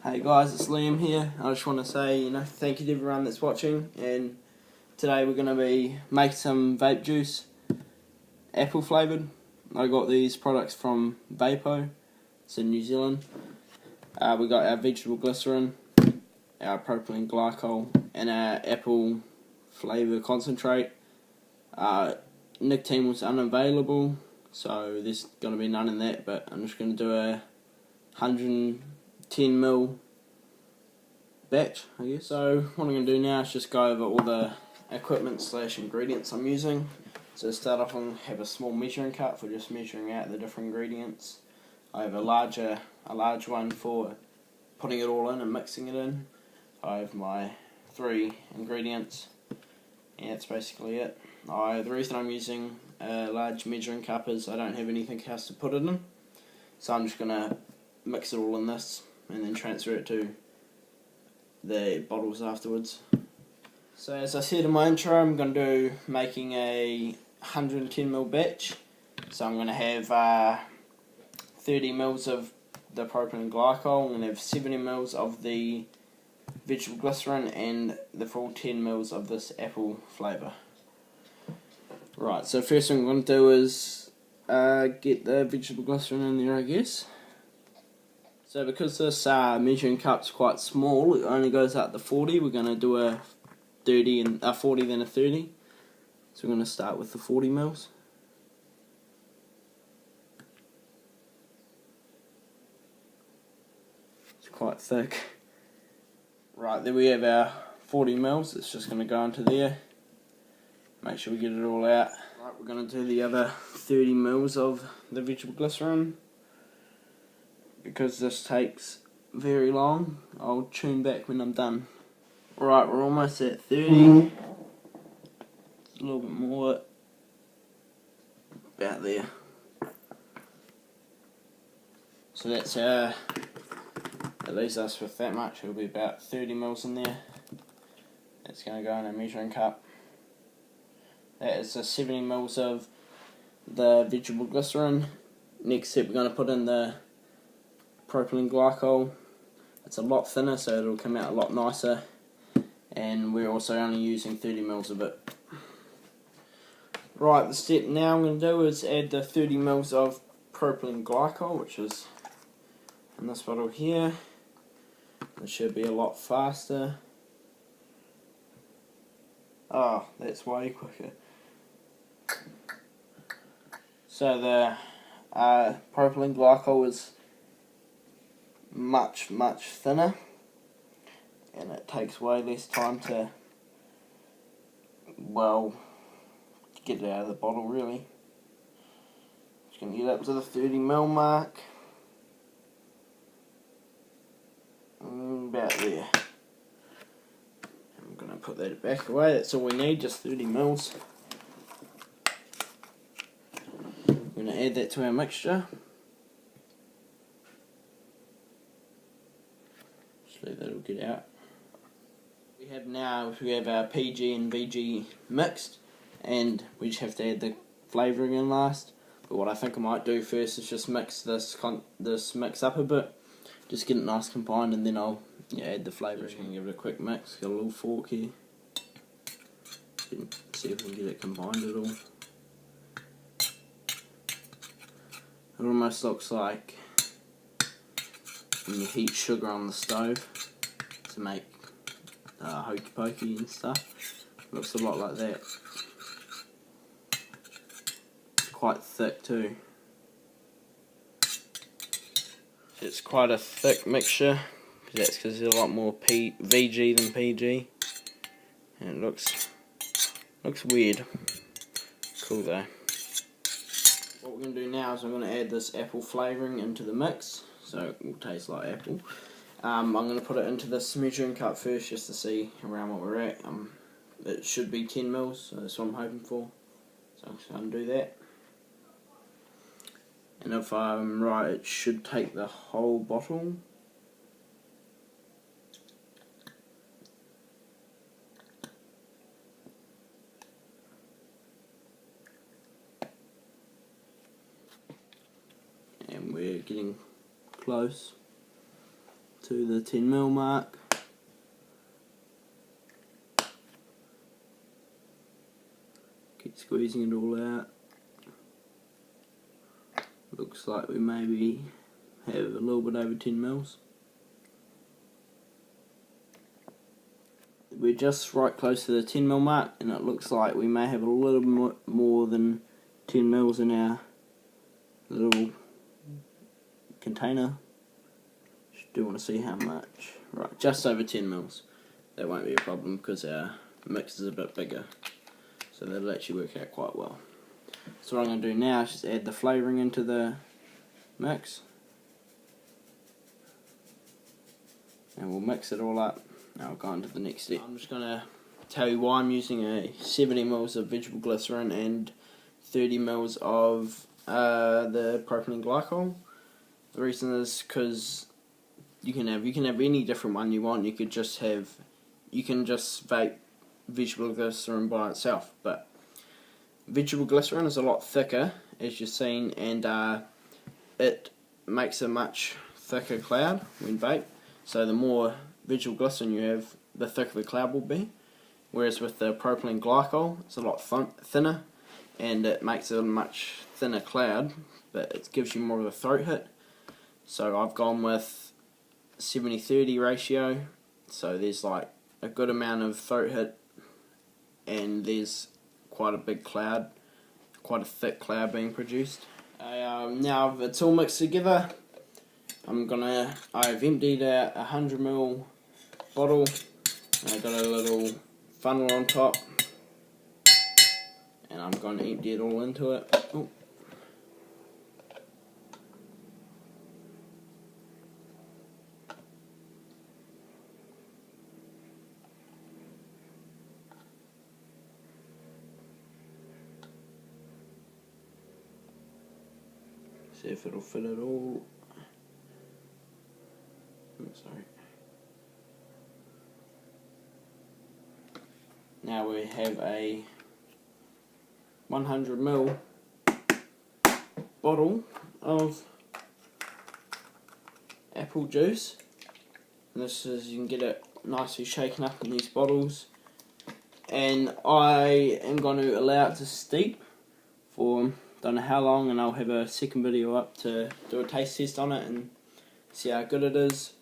Hey guys, it's Liam here. I just want to say, thank you to everyone that's watching. And today we're going to be making some vape juice, apple flavoured. I got these products from Vapo. It's in New Zealand. We got our vegetable glycerin, our propylene glycol, and our apple flavour concentrate. Nicotine was unavailable, so there's going to be none in that. But I'm just going to do a 110ml batch, I guess. So what I'm going to do now is just go over all the equipment / ingredients I'm using. So to start off, I have a small measuring cup for just measuring out the different ingredients. I have a large one for putting it all in and mixing it in. I have my 3 ingredients, and that's basically it. The reason I'm using a large measuring cup is I don't have anything else to put it in, so I'm just going to mix it all in this and then transfer it to the bottles afterwards. So as I said in my intro, I'm going to do making a 110ml batch. So I'm going to have 30 mils of the propylene glycol, I'm going to have 70 mils of the vegetable glycerin, and the full 10 mils of this apple flavour. Right, so first thing I'm going to do is get the vegetable glycerin in there, I guess. So because this measuring cup's quite small, it only goes up to 40, we're going to do a 30 and a 40 then a 30. So we're going to start with the 40 mils. It's quite thick. Right, there we have our 40 mils. It's just going to go into there. Make sure we get it all out. Right, we're going to do the other 30 mils of the vegetable glycerin. Because this takes very long, I'll tune back when I'm done. Right, we're almost at 30. It's a little bit more, about there. So that's that leaves us with that much. It'll be about 30 mils in there. That's going to go in a measuring cup. That is the 70 mils of the vegetable glycerin. Next step, we're going to put in the propylene glycol. It's a lot thinner, so it'll come out a lot nicer, and we're also only using 30 mils of it. Right, the step now I'm going to do is add the 30 mils of propylene glycol, which is in this bottle here. It should be a lot faster. Oh, that's way quicker. So the propylene glycol is much thinner, and it takes way less time to, get it out of the bottle really. Just going to get up to the 30ml mark. About there. I'm going to put that back away. That's all we need, just 30 mils. I'm going to add that to our mixture. That'll get out. We have our PG and VG mixed, and we just have to add the flavouring in last. But what I think I might do first is just mix this mix up a bit, just get it nice combined, and then I'll add the flavouring. Just gonna give it a quick mix. Got a little fork here. See if we can get it combined at all. It almost looks like when you heat sugar on the stove to make hokey pokey and stuff. Looks a lot like that. It's quite thick too. It's quite a thick mixture. That's because there's a lot more VG than PG, and it looks weird. Cool though. What we're going to do now is I'm going to add this apple flavouring into the mix, so it will taste like apple. I'm going to put it into this measuring cup first just to see around what we're at. It should be 10 mils, so that's what I'm hoping for. So I'm just going to do that. And if I'm right, it should take the whole bottle. And we're getting close to the 10mm mark. Keep squeezing it all out. Looks like we maybe have a little bit over 10mm. We're just right close to the 10mm mark, and it looks like we may have a little more than 10mm in our little container. Just do want to see how much. Right, just over 10mm. That won't be a problem because our mix is a bit bigger, so that'll actually work out quite well. So what I'm going to do now is just add the flavouring into the mix, and we'll mix it all up. Now we'll go on to the next step. I'm just going to tell you why I'm using a 70ml of vegetable glycerin and 30ml of the propylene glycol. The reason is because you can have any different one you want. You can just vape vegetable glycerin by itself, but vegetable glycerin is a lot thicker, as you've seen, and it makes a much thicker cloud when vape. So the more vegetable glycerin you have, the thicker the cloud will be. Whereas with the propylene glycol, it's a lot thinner, and it makes a much thinner cloud, but it gives you more of a throat hit. So I've gone with 70-30 ratio, so there's like a good amount of throat hit, and there's quite a big cloud, quite a thick cloud being produced. Now it's all mixed together, I've emptied a 100ml bottle, and I've got a little funnel on top, and I'm going to empty it all into it. Ooh. See if it'll fit it all. Sorry. Now we have a 100ml bottle of apple juice, and this is, you can get it nicely shaken up in these bottles, and I am going to allow it to steep for don't know how long, and I'll have a second video up to do a taste test on it and see how good it is.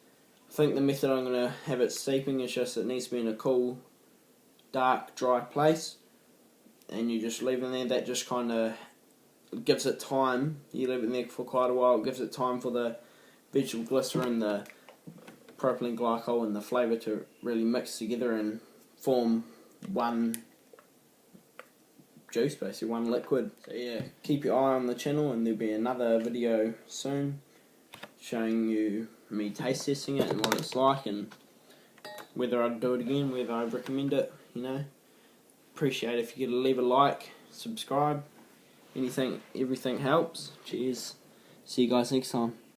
I think the method I'm going to have it steeping is just it needs to be in a cool, dark, dry place, and you just leave it there. That just kind of gives it time. You leave it there for quite a while. It gives it time for the vegetable glycerin, the propylene glycol, and the flavour to really mix together and form one juice, basically one liquid. So yeah, keep your eye on the channel, and there'll be another video soon showing you me taste testing it and what it's like, and whether I'd do it again, whether I'd recommend it, you know. Appreciate if you could leave a like, subscribe, everything helps. Cheers. See you guys next time.